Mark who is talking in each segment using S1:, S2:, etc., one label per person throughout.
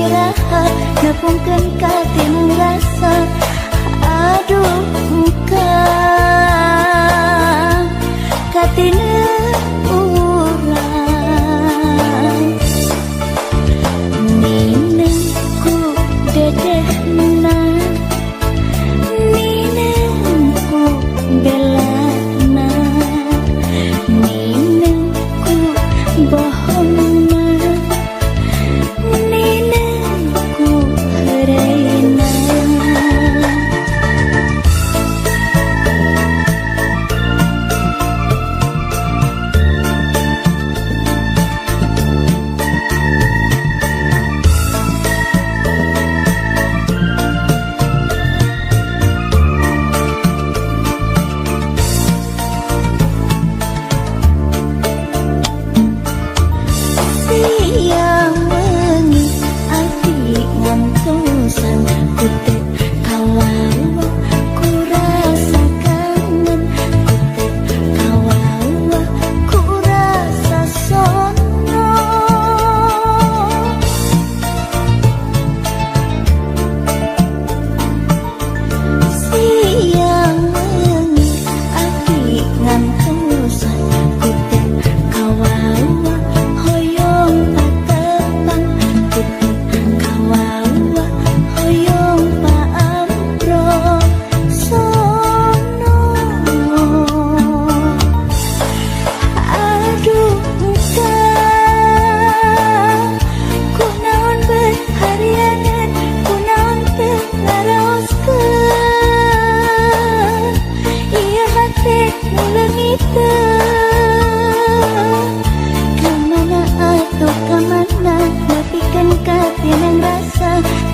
S1: iraha nepungkeun katinang rasa. Aduh muka katinang urang nineng ku dedehna nineng ku belana nineng ku bohongna nineng ku hereina. Yang wengi ati ngantosan kute kawawa ku rasa kangen kute kawawa ku rasa sono siang wengi ati ngantosan kute kawawa kemana atuh kemana nepikan katinang rasa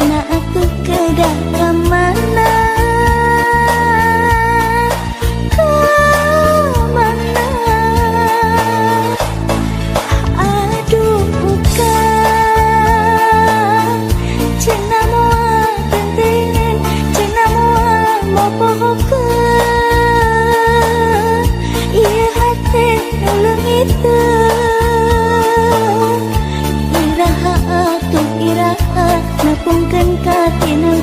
S1: na atuh kedah kemana kemana. Aduh bukan cenah moal pentingan cenah moal mau pohokeun ieu hate leungiteu iraha atuh iraha nepungkeun katinang